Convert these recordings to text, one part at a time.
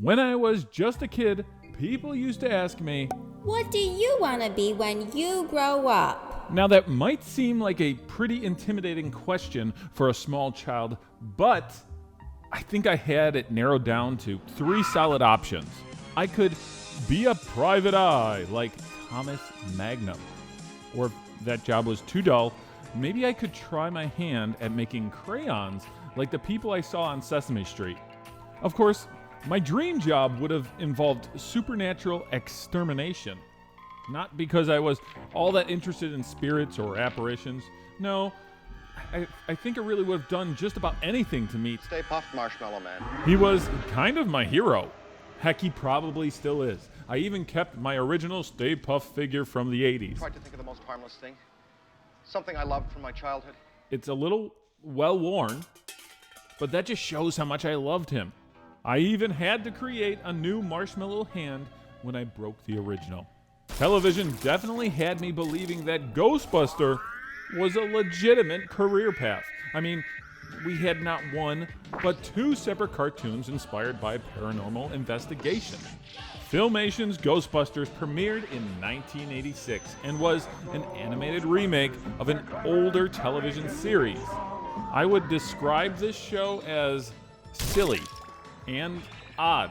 When I was just a kid, people used to ask me, "What do you want to be when you grow up?" Now that might seem like a pretty intimidating question for a small child, but I think I had it narrowed down to 3 solid options. I could be a private eye like Thomas Magnum, or if that job was too dull, maybe I could try my hand at making crayons like the people I saw on Sesame Street. Of course, my dream job would have involved supernatural extermination. Not because I was all that interested in spirits or apparitions. No, I think I really would have done just about anything to meet Stay Puft Marshmallow Man. He was kind of my hero. Heck, he probably still is. I even kept my original Stay Puft figure from the 80s. Tried to think of the most harmless thing. Something I loved from my childhood. It's a little well-worn, but that just shows how much I loved him. I even had to create a new marshmallow hand when I broke the original. Television definitely had me believing that Ghostbuster was a legitimate career path. I mean, we had not one, but 2 separate cartoons inspired by paranormal investigation. Filmation's Ghostbusters premiered in 1986 and was an animated remake of an older television series. I would describe this show as silly and odd,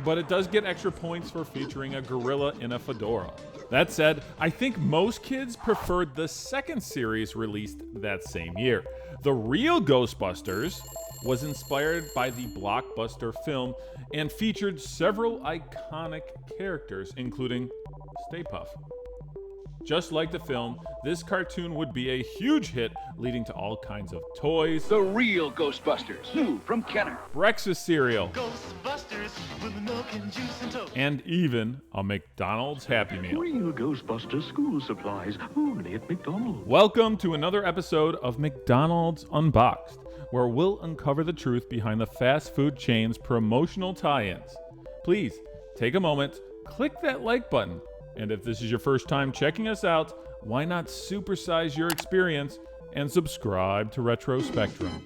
but it does get extra points for featuring a gorilla in a fedora. That said, I think most kids preferred the second series released that same year. The Real Ghostbusters was inspired by the blockbuster film and featured several iconic characters, including Stay Puft. Just like the film, this cartoon would be a huge hit, leading to all kinds of toys, The Real Ghostbusters, new from Kenner, breakfast cereal, Ghostbusters with milk and juice and toast. and even a McDonald's Happy Meal. Real Ghostbusters school supplies, only at McDonald's. Welcome to another episode of McDonald's Unboxed, where we'll uncover the truth behind the fast food chain's promotional tie-ins. Please, take a moment, click that like button, and if this is your first time checking us out, why not supersize your experience and subscribe to Retro Spectrum.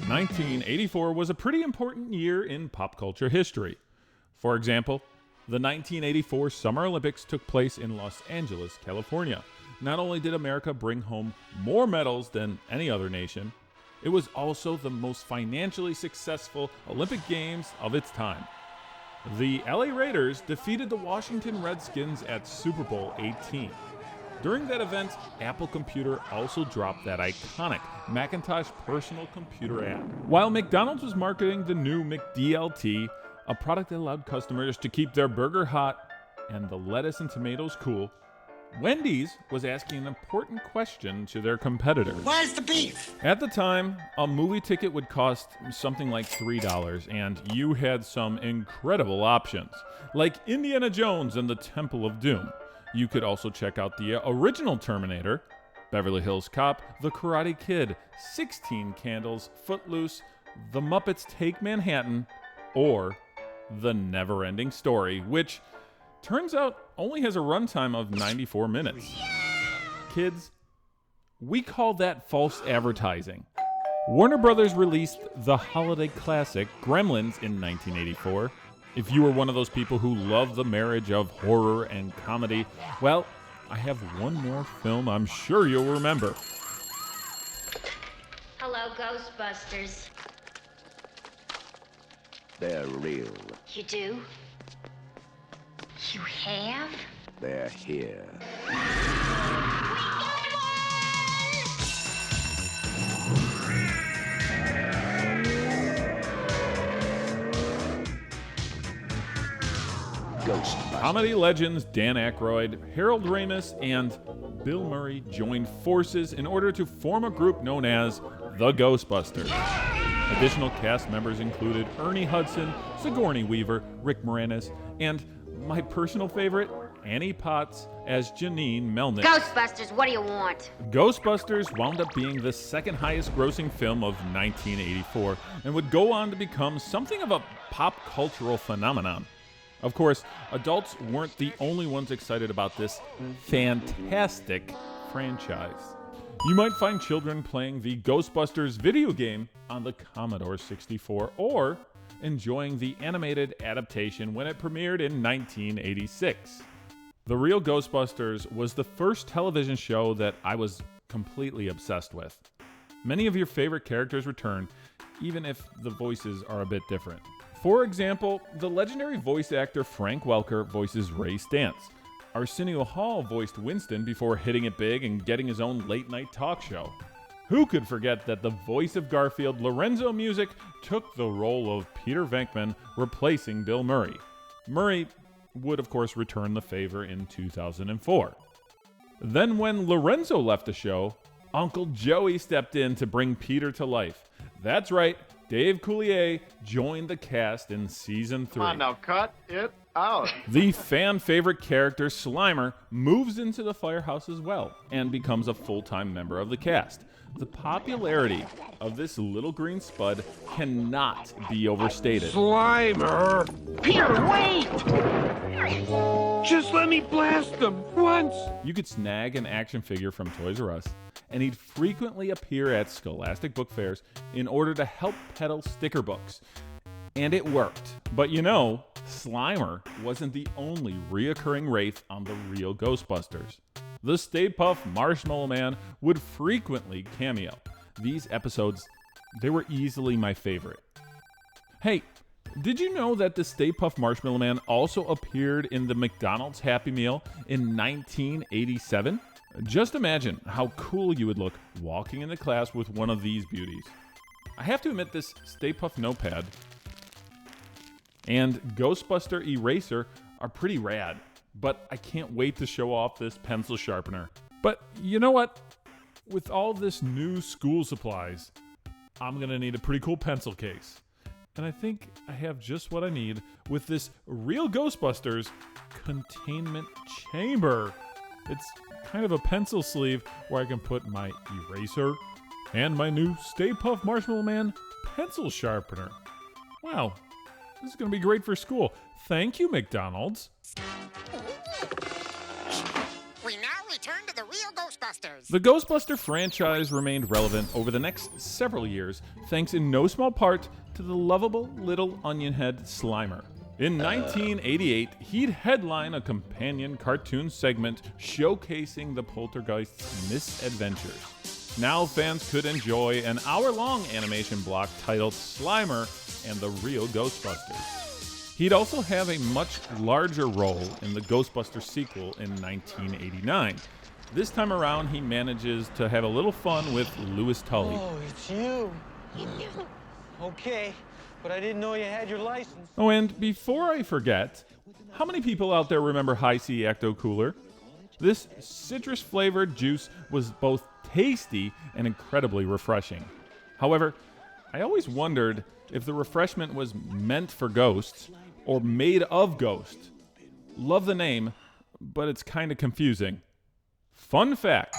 1984 was a pretty important year in pop culture history. For example, the 1984 Summer Olympics took place in Los Angeles, California. Not only did America bring home more medals than any other nation, it was also the most financially successful Olympic Games of its time. The LA Raiders defeated the Washington Redskins at Super Bowl 18. During that event, Apple Computer also dropped that iconic Macintosh personal computer ad. While McDonald's was marketing the new McDLT, a product that allowed customers to keep their burger hot and the lettuce and tomatoes cool, Wendy's was asking an important question to their competitors. Where's the beef? At the time, a movie ticket would cost something like $3, and you had some incredible options, like Indiana Jones and the Temple of Doom. You could also check out the original Terminator, Beverly Hills Cop, The Karate Kid, 16 Candles, Footloose, The Muppets Take Manhattan, or The Never-Ending Story, which turns out only has a runtime of 94 minutes. Kids, we call that false advertising. Warner Brothers released the holiday classic Gremlins in 1984. If you were one of those people who love the marriage of horror and comedy, well, I have one more film I'm sure you'll remember. Hello, Ghostbusters. They're real. You do? You have? They're here. Ghostbusters. Comedy legends Dan Aykroyd, Harold Ramis, and Bill Murray joined forces in order to form a group known as the Ghostbusters. Additional cast members included Ernie Hudson, Sigourney Weaver, Rick Moranis, and my personal favorite, Annie Potts as Janine Melnick. Ghostbusters, what do you want? Ghostbusters wound up being the second highest grossing film of 1984 and would go on to become something of a pop cultural phenomenon. Of course, adults weren't the only ones excited about this fantastic franchise. You might find children playing the Ghostbusters video game on the Commodore 64, or enjoying the animated adaptation when it premiered in 1986. The Real Ghostbusters was the first television show that I was completely obsessed with. Many of your favorite characters return, even if the voices are a bit different. For example, the legendary voice actor Frank Welker voices Ray Stantz. Arsenio Hall voiced Winston before hitting it big and getting his own late-night talk show. Who could forget that the voice of Garfield, Lorenzo Music, took the role of Peter Venkman, replacing Bill Murray. Murray would, of course, return the favor in 2004. Then when Lorenzo left the show, Uncle Joey stepped in to bring Peter to life. That's right, Dave Coulier joined the cast in Season 3. Come on now, cut it out. The fan-favorite character Slimer moves into the firehouse as well and becomes a full-time member of the cast. The popularity of this little green spud cannot be overstated. Slimer! Peter, wait! Just let me blast them once! You could snag an action figure from Toys R Us, and he'd frequently appear at Scholastic book fairs in order to help peddle sticker books. And it worked. But you know, Slimer wasn't the only reoccurring wraith on the Real Ghostbusters. The Stay Puft Marshmallow Man would frequently cameo. These episodes, they were easily my favorite. Hey, did you know that the Stay Puft Marshmallow Man also appeared in the McDonald's Happy Meal in 1987? Just imagine how cool you would look walking into class with one of these beauties. I have to admit, this Stay Puft notepad and Ghostbuster eraser are pretty rad, but I can't wait to show off this pencil sharpener. But you know what? With all this new school supplies, I'm gonna need a pretty cool pencil case. And I think I have just what I need with this Real Ghostbusters containment chamber. It's kind of a pencil sleeve where I can put my eraser and my new Stay Puft Marshmallow Man pencil sharpener. Wow, this is going to be great for school. Thank you, McDonald's. We now return to the Real Ghostbusters. The Ghostbuster franchise remained relevant over the next several years, thanks in no small part to the lovable little onion head Slimer. In 1988, he'd headline a companion cartoon segment showcasing the Poltergeist's misadventures. Now fans could enjoy an hour-long animation block titled Slimer and the Real Ghostbusters. He'd also have a much larger role in the Ghostbusters sequel in 1989. This time around, he manages to have a little fun with Louis Tully. Oh, it's you. Okay, but I didn't know you had your license. Oh, and before I forget, how many people out there remember Hi-C Ecto Cooler? This citrus-flavored juice was both tasty and incredibly refreshing. However, I always wondered if the refreshment was meant for ghosts or made of ghosts. Love the name, but it's kind of confusing. Fun fact,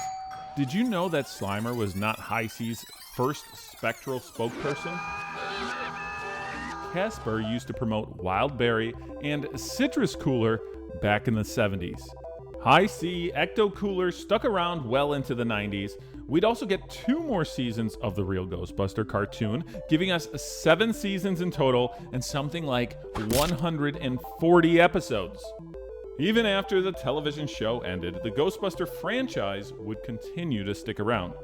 did you know that Slimer was not Hi-C's first spectral spokesperson? Casper used to promote Wild Berry and Citrus Cooler back in the 70s. Hi-C Ecto Cooler stuck around well into the 90s. We'd also get 2 more seasons of the Real Ghostbuster cartoon, giving us 7 seasons in total and something like 140 episodes. Even after the television show ended, the Ghostbuster franchise would continue to stick around,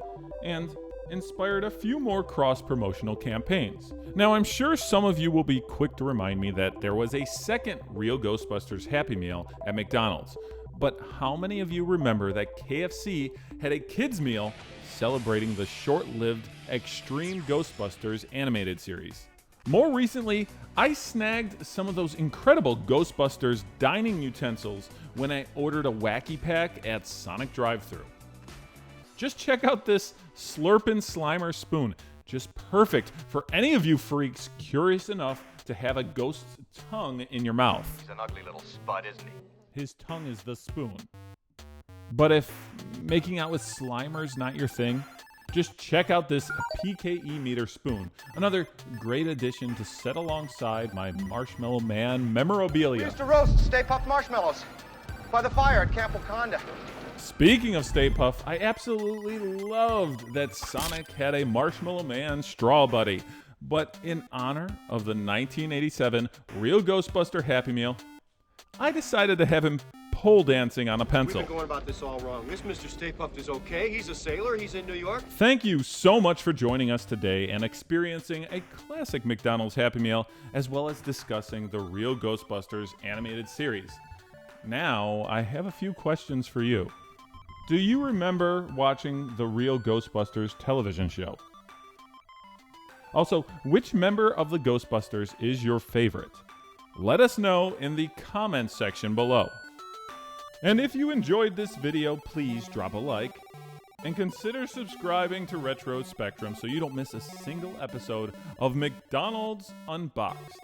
and inspired a few more cross-promotional campaigns. Now, I'm sure some of you will be quick to remind me that there was a second Real Ghostbusters Happy Meal at McDonald's, but how many of you remember that KFC had a kids meal celebrating the short-lived Extreme Ghostbusters animated series? More recently, I snagged some of those incredible Ghostbusters dining utensils when I ordered a Wacky Pack at Sonic Drive-Thru. Just check out this Slurpin' Slimer spoon. Just perfect for any of you freaks curious enough to have a ghost's tongue in your mouth. He's an ugly little spud, isn't he? His tongue is the spoon. But if making out with Slimer's not your thing, just check out this PKE meter spoon. Another great addition to set alongside my Marshmallow Man memorabilia. We used to roast Stay Puft marshmallows by the fire at Camp Wakanda. Speaking of Stay Puft, I absolutely loved that Sonic had a Marshmallow Man straw buddy. But in honor of the 1987 Real Ghostbuster Happy Meal, I decided to have him pole dancing on a pencil. We've been going about this all wrong. This Mr. Stay Puft is okay. He's a sailor. He's in New York. Thank you so much for joining us today and experiencing a classic McDonald's Happy Meal, as well as discussing the Real Ghostbusters animated series. Now, I have a few questions for you. Do you remember watching the Real Ghostbusters television show? Also, which member of the Ghostbusters is your favorite? Let us know in the comments section below. And if you enjoyed this video, please drop a like and consider subscribing to Retro Spectrum so you don't miss a single episode of McDonald's Unboxed.